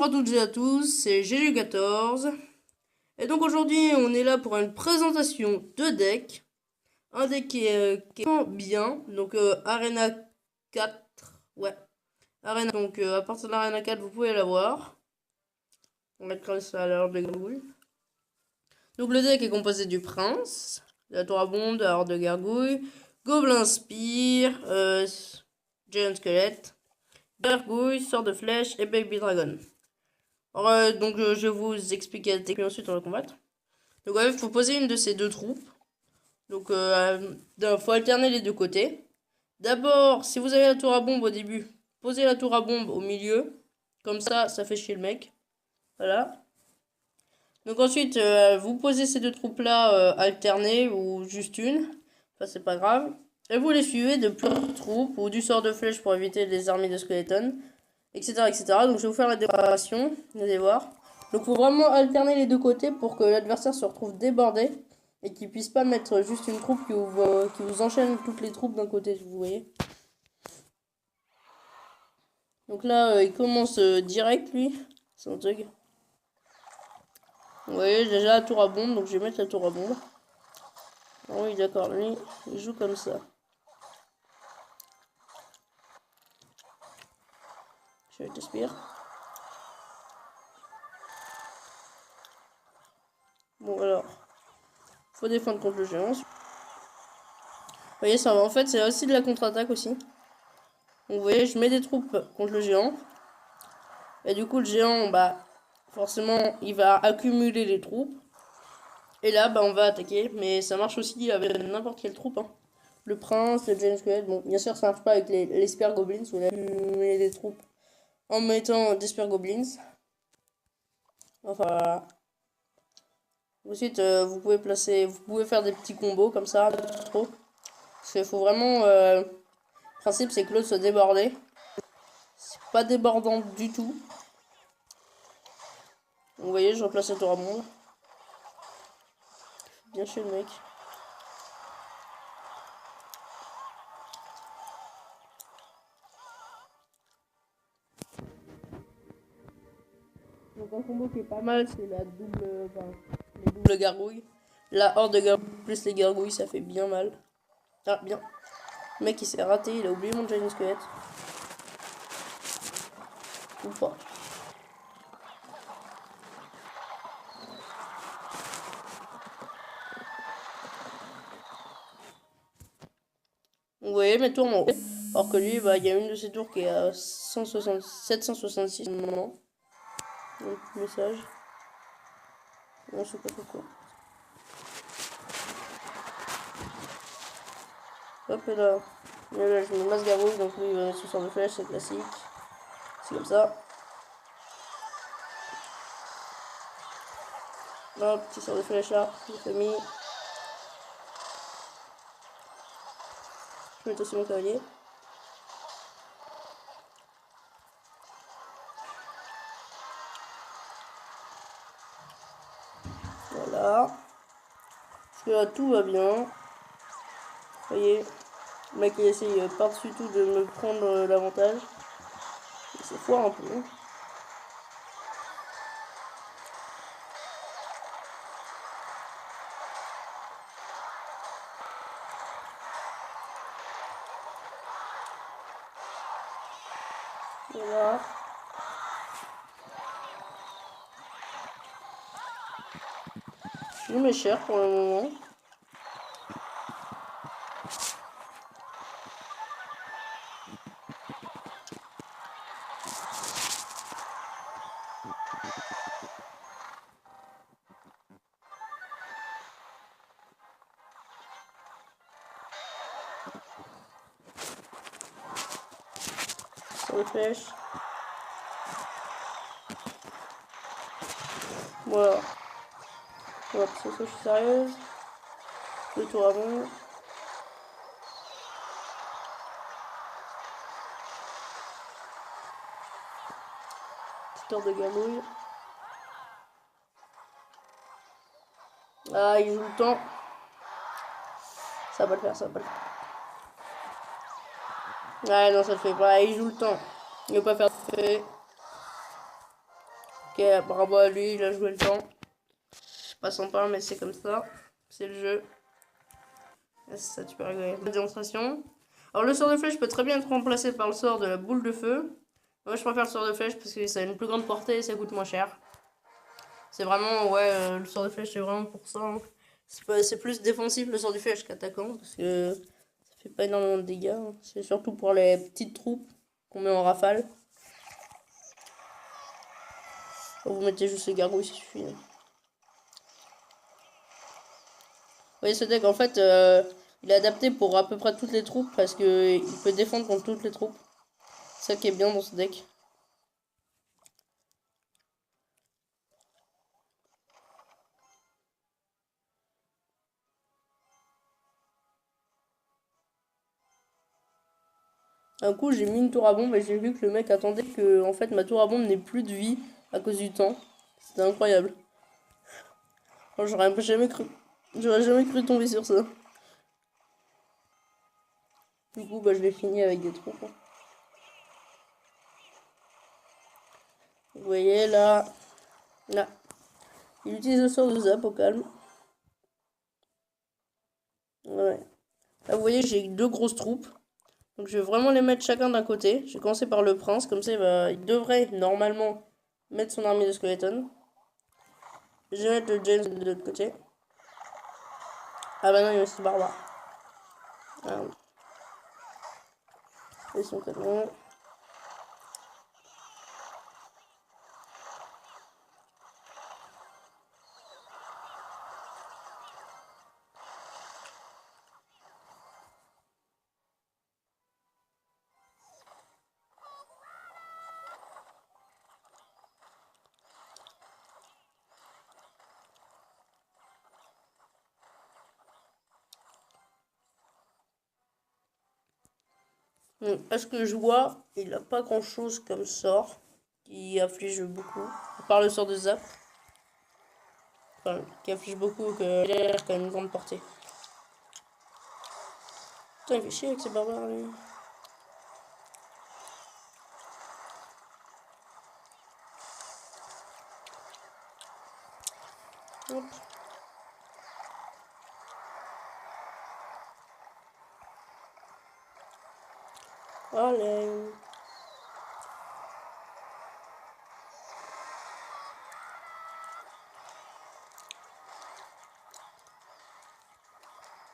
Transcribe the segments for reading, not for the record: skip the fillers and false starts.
à toutes et à tous, c'est GG14. Et donc aujourd'hui, on est là pour une présentation de deck. Un deck qui est vraiment bien. Donc Arena 4. Ouais. Arena. Donc à partir de l'Arena 4, vous pouvez l'avoir. On mettra ça à l'heure de gargouille. Donc le deck est composé du Prince, de la Tour à Bombe, de la Horde de Gargouille, Gobelin Spear, Giant Squelette, Gargouille, Sort de Flèche et Baby Dragon. Donc je vais vous expliquer la technique, ensuite on va combattre. Donc il faut poser une de ces deux troupes. Donc faut alterner les deux côtés. D'abord, si vous avez la tour à bombe au début, posez la tour à bombe au milieu. Comme ça fait chier le mec. Voilà. Donc ensuite, vous posez ces deux troupes-là alternées ou juste une. Ça c'est pas grave. Et vous les suivez de plusieurs troupes ou du sort de flèche pour éviter les armées de skeletons, etc., etc. Donc je vais vous faire la démonstration, vous allez voir. Donc il faut vraiment alterner les deux côtés pour que l'adversaire se retrouve débordé et qu'il puisse pas mettre juste une troupe qui vous enchaîne toutes les troupes d'un côté, vous voyez. Donc là, il commence direct lui, c'est un truc. Vous voyez déjà la tour à bombe, donc je vais mettre la tour à bombe. Ah oui d'accord, lui il joue comme ça. Je t'espère. Bon alors, faut défendre contre le géant. Vous voyez, ça va. En fait, c'est aussi de la contre-attaque aussi. Donc, vous voyez, je mets des troupes contre le géant. Et du coup, le géant, bah, forcément, il va accumuler les troupes. Et là, bah, on va attaquer. Mais ça marche aussi avec n'importe quelle troupe. Hein. Le prince, le giant squelette. Bon, bien sûr, ça marche pas avec les spear goblins. Vous accumulez des troupes en mettant des spear goblins. Enfin, voilà. Ensuite, vous pouvez faire des petits combos comme ça, trop. Parce qu'il faut vraiment. Le principe, c'est que l'autre soit débordé. C'est pas débordant du tout. Vous voyez, je replace la tour à bombe. Bien chez le mec. Donc un combo qui est pas mal, c'est la double. Enfin, les doubles gargouilles. La horde de gargouilles plus les gargouilles, ça fait bien mal. Ah, bien. Le mec il s'est raté, il a oublié mon giant squelette. Ou pas. Vous voyez mes tours en haut. Alors que lui, bah, il y a une de ses tours qui est à 766 maintenant. Donc, message. Non, je sais pas pourquoi. Hop et là. Et là, je mets masse gargouille, donc lui, il va mettre son sort de flèche, c'est classique. C'est comme ça. Hop, petit sort de flèche là, j'ai mis. Je mets aussi mon cavalier. Voilà. Parce que là, tout va bien. Vous voyez, le mec il essaye par-dessus tout de me prendre l'avantage. C'est foire un peu. Voilà. Je lui mets cher pour le moment. Sur les flèches. Voilà. Voilà, parce que ça, je suis sérieuse. Le tour avant. Petite heure de gamouille. Ah, il joue le temps. Ça va pas le faire, ça va pas le faire. Ouais, non, ça le fait pas. Il joue le temps. Il veut pas faire de fait. Ok, bravo à lui, il a joué le temps. C'est pas sympa, mais c'est comme ça. C'est le jeu. C'est ça, tu peux rigoler. La démonstration. Alors, le sort de flèche peut très bien être remplacé par le sort de la boule de feu. Moi, je préfère le sort de flèche parce que ça a une plus grande portée et ça coûte moins cher. C'est vraiment, ouais, le sort de flèche, c'est vraiment pour ça. Hein. C'est plus défensif le sort de flèche qu'attaquant parce que ça fait pas énormément de dégâts. Hein. C'est surtout pour les petites troupes qu'on met en rafale. Vous mettez juste les gargouilles, ça suffit. Hein. Vous voyez, ce deck, en fait, il est adapté pour à peu près toutes les troupes parce qu'il peut défendre contre toutes les troupes. C'est ça qui est bien dans ce deck. Un coup, j'ai mis une tour à bombe et j'ai vu que le mec attendait que en fait, ma tour à bombe n'ait plus de vie à cause du temps. C'était incroyable. J'aurais jamais cru tomber sur ça. Du coup, bah, je l'ai fini avec des troupes. Hein. Vous voyez, là. Il utilise le sort de zap au calme. Ouais. Là, vous voyez, j'ai deux grosses troupes. Donc, je vais vraiment les mettre chacun d'un côté. Je vais commencer par le prince. Comme ça, il devrait, normalement, mettre son armée de skeletons. Je vais mettre le James de l'autre côté. Ah bah non, il y a aussi barbare. Ah oui. Et son canon. À ce que je vois, il n'a pas grand chose comme sort qui afflige beaucoup. À part le sort de zap. Enfin, qui afflige beaucoup, que il a quand même une grande portée. Putain, il fait chier avec ces barbares lui. Hop. Allez.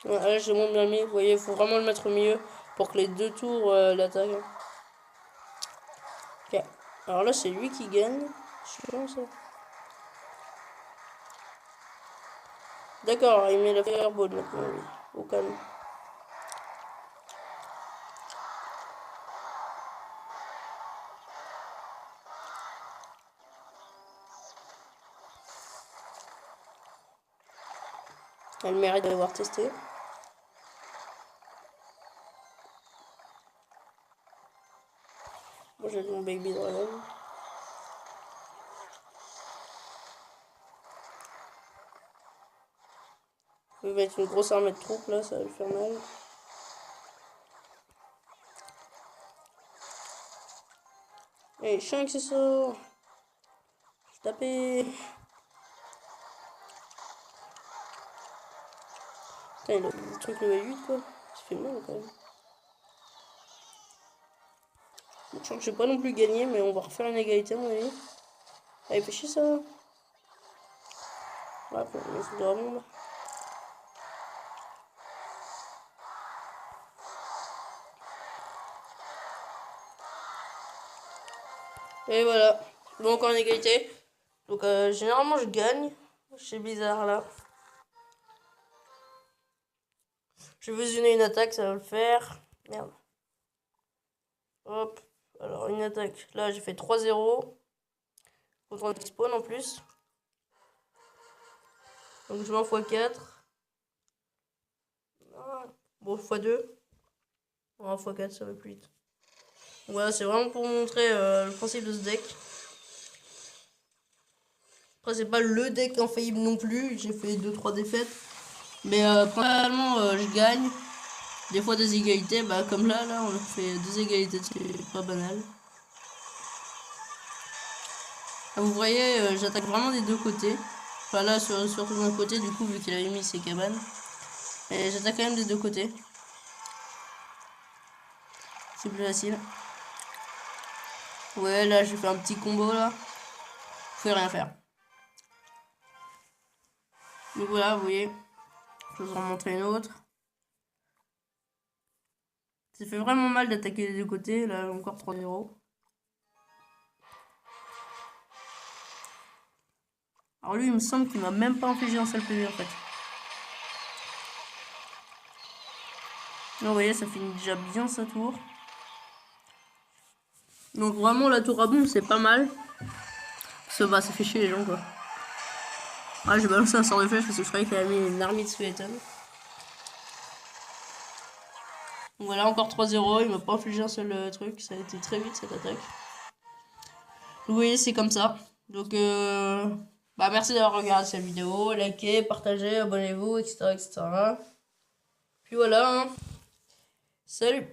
Ouais, là, j'ai mon bien mis. Vous voyez, il faut vraiment le mettre au milieu pour que les deux tours l'attaquent. Ok. Alors là, c'est lui qui gagne. Je sais pas ça. D'accord, il met la fireball maintenant, oui. Au calme. Elle mérite d'avoir testé. Moi, j'ai mon baby dragon. Je vais mettre une grosse armée de troupes là, ça va lui faire mal. Et champ accessoire. Je tapais. Putain, le truc level 8 quoi. Ça fait mal quand même. Je crois que j'ai pas non plus gagné, mais on va refaire une égalité à mon avis. Ah, il fait chier ça. Ouais, pour le truc de la bombe. Et voilà. Bon, encore une égalité. Donc, généralement, je gagne. C'est bizarre là. Je vais fusionner une attaque, ça va le faire. Merde. Hop. Alors, une attaque. Là, j'ai fait 3-0. Contre un spawn en plus. Donc, je mets en x4. Bon, x2. En x4, ça va plus vite. Voilà, c'est vraiment pour vous montrer le principe de ce deck. Après, c'est pas le deck infaillible non plus. J'ai fait 2-3 défaites. Mais principalement, je gagne. Des fois des égalités, bah comme là, on a fait 2 égalités, c'est pas banal. Ah, vous voyez, j'attaque vraiment des deux côtés. Enfin là, surtout d'un côté, du coup, vu qu'il avait mis ses cabanes. Et j'attaque quand même des deux côtés. C'est plus facile. Ouais, là, j'ai fait un petit combo, là. Vous pouvez rien faire. Donc voilà, vous voyez. Je vais vous en montrer une autre. Ça fait vraiment mal d'attaquer les deux côtés. Là, encore 3-0. Alors lui, il me semble qu'il m'a même pas infligé un seul PV, en fait. Là, vous voyez, ça finit déjà bien sa tour. Donc vraiment, la tour à bombe, c'est pas mal. Parce que bah, ça fait chier les gens, quoi. Ah, j'ai balancé un sort de flèche parce que je croyais qu'il avait mis une armée de skeleton. Donc voilà, encore 3-0. Il m'a pas infligé un seul truc. Ça a été très vite cette attaque. Vous voyez, c'est comme ça. Donc, bah, merci d'avoir regardé cette vidéo. Likez, partagez, abonnez-vous, etc., etc. Puis voilà. Hein. Salut!